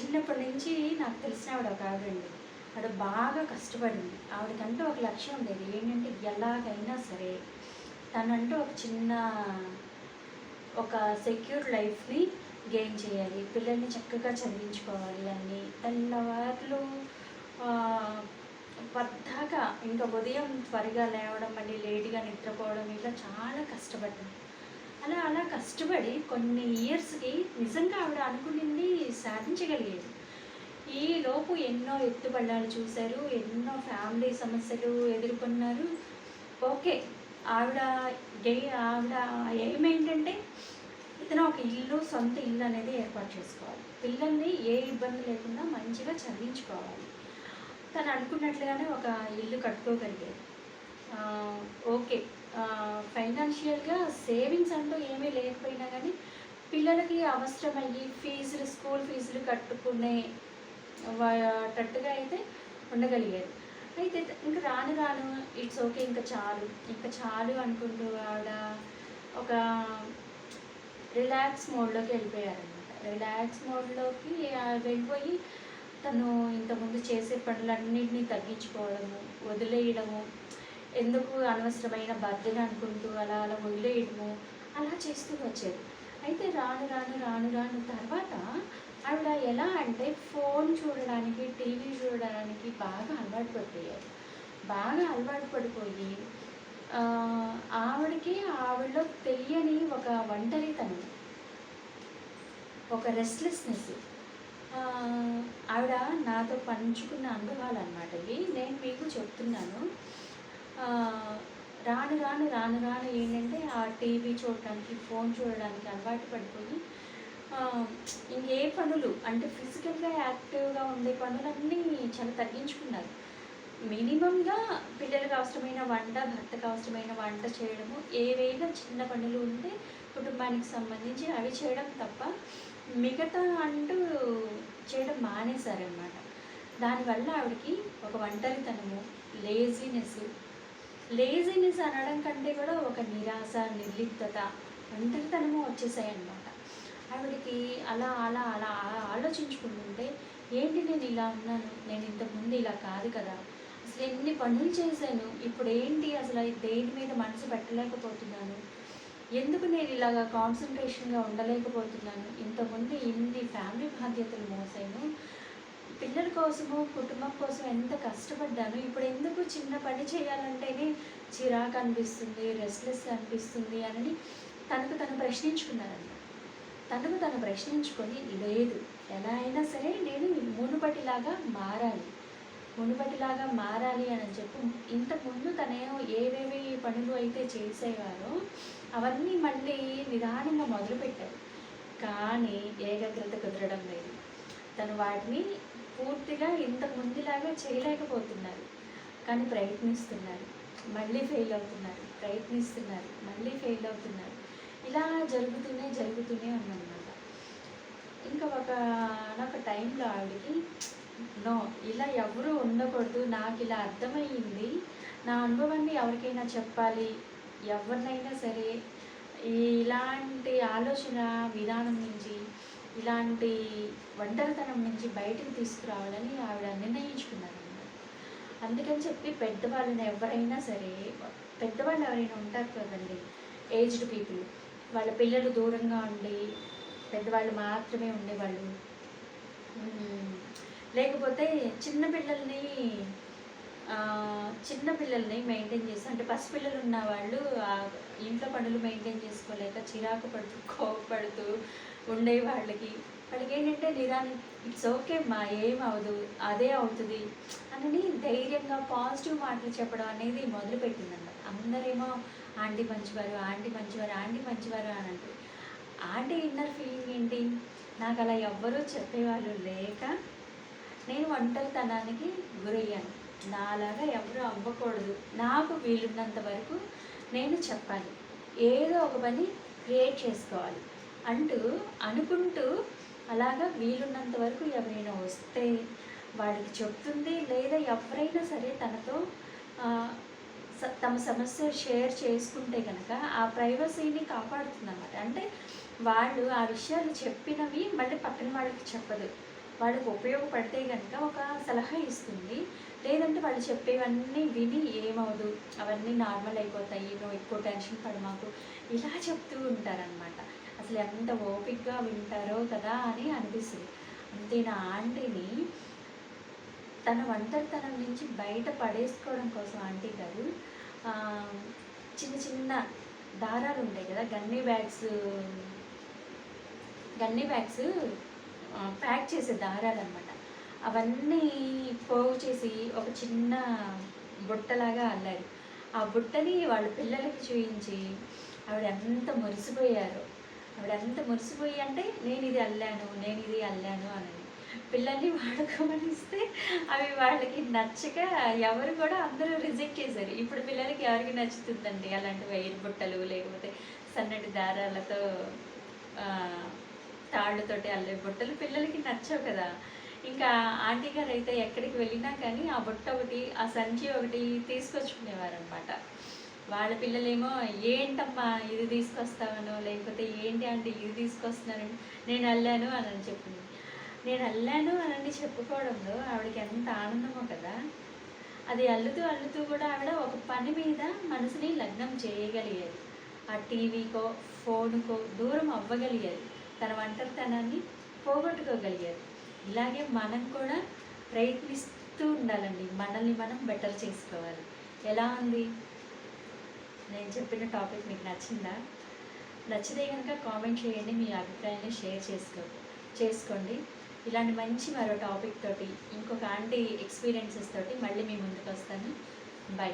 చిన్నప్పటి నుంచి నాకు తెలిసిన ఆవిడ ఒక ఆవిడండి. ఆవిడ బాగా కష్టపడింది. ఆవిడకంటూ ఒక లక్ష్యం ఉండేది. ఏంటంటే ఎలాగైనా సరే తనంటూ ఒక చిన్న ఒక సెక్యూర్ లైఫ్‌ని గెయిన్ చేయాలి. పిల్లల్ని చక్కగా చదివించుకోవాలి అని తెల్లవార్లు ఆహ్, పద్దాకా ఇంకా ఉదయం త్వరగా లేవడం, మళ్ళీ లేట్‌గా నిద్రపోవడం ఇలా చాలా కష్టపడ్డాను. అలా అలా కష్టపడి కొన్ని ఇయర్స్‌కి నిజంగా ఆవిడ అనుకునింది సాధించగలిగేది. ఈలోపు ఎన్నో ఎత్తుపల్లాలు చూశారు. ఎన్నో ఫ్యామిలీ సమస్యలు ఎదుర్కొన్నారు. ఓకే. ఆవిడ ఆవిడ ఎయిమ్ ఏంటంటే ఏదైనా ఒక ఇల్లు, సొంత ఇల్లు అనేది ఏర్పాటు చేసుకోవాలి. పిల్లల్ని ఏ ఇబ్బంది లేకుండా మంచిగా చదివించుకోవాలి. తను అనుకున్నట్లుగానే ఒక ఇల్లు కట్టుకోగలిగారు. ఆహ్, ఓకే. ఫైనాన్షియల్‌గా సేవింగ్స్ అంటూ ఏమీ లేకపోయినా గానీ, పిల్లలకి అవసరమయ్యి ఫీజులు, స్కూల్ ఫీజులు కట్టుకునే టట్టుగా అయితే ఉండగలిగారు. అయితే ఇంక రాను రాను ఇట్స్ ఓకే. ఇంక చాలు అనుకుంటూ ఆవిడ ఒక రిలాక్స్ మోడ్‌లోకి వెళ్ళిపోయారనమాట. రిలాక్స్ మోడ్‌లోకి వెళ్ళిపోయి తను ఇంతకుముందు చేసే పనులన్నిటిని తగ్గించుకోవడము, వదిలేయడము, ఎందుకు అనవసరమైన బర్డెన్ అనుకుంటూ అలా అలా వదిలేయడము, అలా చేస్తూ వచ్చారు. అయితే రాను రాను తర్వాత ఆవిడ ఎలా అంటే ఫోన్ చూడడానికి, టీవీ చూడడానికి బాగా అలవాటు పడిపోయారు. బాగా అలవాటు పడిపోయి ఆవిడకి ఆవిడలో తెలియని ఒక ఒంటరితనం, ఒక రెస్ట్‌లెస్‌నెస్ ఆవిడ నాతో పంచుకున్న అనుభవాలన్నమాట ఇవి. నేను మీకు చెప్తున్నాను. ఆహ్, రాను రాను ఏంటంటే ఆ టీవీ చూడటానికి, ఫోన్ చూడడానికి అలవాటు పడిపోయి ఆహ్, ఇంకే పనులు అంటే ఫిజికల్‌గా యాక్టివ్‌గా ఉండే పనులన్నీ చాలా తగ్గించుకున్నారు. మినిమమ్‌గా పిల్లలకి అవసరమైన వంట, భర్తకు అవసరమైన వంట చేయడము, ఏవైనా చిన్న పనులు ఉంటే కుటుంబానికి సంబంధించి అవి చేయడం తప్ప మిగతా అంటూ చేయడం మానేశారనమాట. దానివల్ల ఆవిడకి ఒక ఒంటరితనము, లేజీనెస్, లేజీనెస్ అనడం కంటే కూడా ఒక నిరాశ, నిర్లిప్తత, ఒంటరితనము వచ్చేసాయన్నమాట. ఆవిడకి అలా ఆలోచించుకుంటుంటే ఏంటి నేను ఇలా ఉన్నాను, నేను ఇంతకుముందు ఇలా కాదు కదా, అసలు ఎన్ని పనులు చేశాను, ఇప్పుడేంటి అసలు దేని మీద మనసు పెట్టలేకపోతున్నాను, ఎందుకు నేను ఇలాగా కాన్సంట్రేషన్‌గా ఉండలేకపోతున్నాను, ఇంతకుముందు ఇన్ని ఫ్యామిలీ బాధ్యతలు మోసాను, పిల్లల కోసము, కుటుంబం కోసం ఎంత కష్టపడ్డాను, ఇప్పుడు ఎందుకు చిన్న పని చేయాలంటేనే చిరాకు అనిపిస్తుంది, రెస్ట్‌లెస్ అనిపిస్తుంది అని తనకు తను ప్రశ్నించుకున్నారన్నమాట. తనకు తను ప్రశ్నించుకొని లేదు, ఎలా అయినా సరే నేను మునుపటిలాగా మారాలి అని చెప్పి ఇంతకుముందు తనేమో ఏవేవి పనులు అయితే చేసేవారో అవన్నీ మళ్ళీ నిదానంగా మొదలుపెట్టారు. కానీ ఏకాగ్రత కుదరడం లేదు. తను వాటిని పూర్తిగా ఇంతకు ముందులాగా చేయలేకపోతున్నారు. కానీ ప్రయత్నిస్తున్నారు. మళ్ళీ ఫెయిల్ అవుతున్నారు. ప్రయత్నిస్తున్నారు. మళ్ళీ ఫెయిల్ అవుతున్నారు. ఇలా జరుగుతూనే ఉందన్నమాట. ఇంకా ఒకానొక టైంలో ఆవిడకి నో, ఇలా ఎవరు ఉండకూడదు. నాకిలా అర్థమయ్యింది. నా అనుభవాన్ని ఎవరికైనా చెప్పాలి. ఎవరినైనా సరే ఇలాంటి ఆలోచన విధానం నుంచి, ఇలాంటి ఒంటరితనం నుంచి బయటకు తీసుకురావాలని ఆవిడ నిర్ణయించుకున్నారన్నమాట. అందుకని చెప్పి పెద్దవాళ్ళు ఎవరైనా ఉంటారు కదండీ! Aged people. వాళ్ళ పిల్లలు దూరంగా ఉండి, పెద్దవాళ్ళు మాత్రమే ఉండేవాళ్ళు. లేకపోతే చిన్న పిల్లల్ని మెయింటైన్ చేసి అంటే పసిపిల్లలు ఉన్నవాళ్ళు ఇంట్లో పనులు మెయింటైన్ చేసుకోలేక చిరాకు పడుతూ, కోపపడుతూ ఉండే వాళ్ళకేంటంటే ఇట్స్ ఓకే అమ్మా, ఏమవ్వదు, అదే అవుతుంది అని ధైర్యంగా పాజిటివ్ మాటలు చెప్పడం అనేది మొదలుపెట్టిందన్నమాట. అందరేమో ఆంటీ మంచివారు, ఆంటీ మంచివారు, ఆంటీ మంచివారు అని అంటారు. ఆంటీ ఇన్నర్ ఫీలింగ్ ఏంటి? నాకు అలా ఎవ్వరూ చెప్పేవాళ్ళు లేక నేను ఒంటరితనానికి గురయ్యాను. నాలాగా ఎవరు అవ్వకూడదు. నాకు వీలున్నంత వరకు నేను చెప్పాలి. ఏదో ఒక పని క్రియేట్ చేసుకోవాలి అనుకుంటూ అలాగా వీలున్నంత వరకు ఎవరైనా వస్తే వాడికి చెప్తుంది. లేదా ఎవరైనా సరే తనతో తమ సమస్య షేర్ చేసుకుంటే కనుక ఆ ప్రైవసీని కాపాడుతుందన్నమాట. అంటే వాళ్ళు ఆ విషయాలు చెప్పినవి మళ్ళీ పక్కన వాళ్ళకి చెప్పదు. వాళ్ళకి ఉపయోగపడితే కనుక ఒక సలహా ఇస్తుంది. లేదంటే వాళ్ళు చెప్పేవన్నీ విని ఏమవ్వదు, అవన్నీ నార్మల్ అయిపోతాయి, నువ్వు ఎక్కువ టెన్షన్ పడమాకు, ఇలా చెప్తూ ఉంటారనమాట. అసలు ఎంత ఓపికగా వింటారో కదా అని అనిపిస్తుంది. అంతే నా ఆంటీని తన ఒంటరితనం నుంచి బయట పడేసుకోవడం కోసం ఆంటీ గారు చిన్న చిన్న దారాలు ఉంటాయి కదా, గన్నీ బ్యాగ్స్ ప్యాక్ చేసే దారాలన్నమాట. అవన్నీ పోగు చేసి ఒక చిన్న బుట్టలాగా అల్లారు. ఆ బుట్టని వాళ్ళ పిల్లలకి చూయించి ఆవిడ ఎంత మురిసిపోయారో. ఆవిడ ఎంత మురిసిపోయి అంటే నేను ఇది అల్లాను అని. పిల్లల్ని వాడుకోమనిస్తే అవి వాళ్ళకి నచ్చక ఎవరు కూడా అందరూ రిజెక్ట్ చేశారు. ఇప్పుడు పిల్లలకి ఎవరికి నచ్చుతుందండి అలాంటి వైర్ బుట్టలు, లేకపోతే సన్నటి దారాలతో తాళ్ళతోటి అల్లే బుట్టలు పిల్లలకి నచ్చవు కదా. ఇంకా ఆంటీ గారు అయితే ఎక్కడికి వెళ్ళినా కానీ ఆ బుట్ట ఒకటి, ఆ సంచి ఒకటి తీసుకొచ్చుకునేవారనమాట. వాళ్ళ పిల్లలేమో ఏంటమ్మా ఇది తీసుకొస్తావనో, లేకపోతే ఏంటి అంటే ఇది తీసుకొస్తున్నానని, నేను అల్లాను అని చెప్పింది. నేను అల్లాను అని చెప్పుకోవడంలో ఆవిడకి ఎంత ఆనందమో కదా. అది అల్లుతూ అల్లుతూ కూడా ఆవిడ ఒక పని మీద మనసుని లగ్నం చేయగలిగేది. ఆ టీవీకో ఫోనుకో దూరం అవ్వగలిగేది, తన ఒంటరితనాన్ని పోగొట్టుకోగలిగేది. ఇలాగే మనం కూడా ప్రయత్నిస్తూ ఉండాలండి, మనల్ని మనం బెటర్ చేసుకోవాలి. ఎలా ఉంది నేను చెప్పిన టాపిక్? మీకు నచ్చిందా? నచ్చితే కనుక కామెంట్ చేయండి, మీ అభిప్రాయాన్ని షేర్ చేసుకోండి. ఇలాంటి మంచి మరో టాపిక్ తోటి, ఇంకొక ఆంటీ ఎక్స్పీరియన్సెస్ తోటి మళ్ళీ మీ ముందుకు వస్తాను. బై.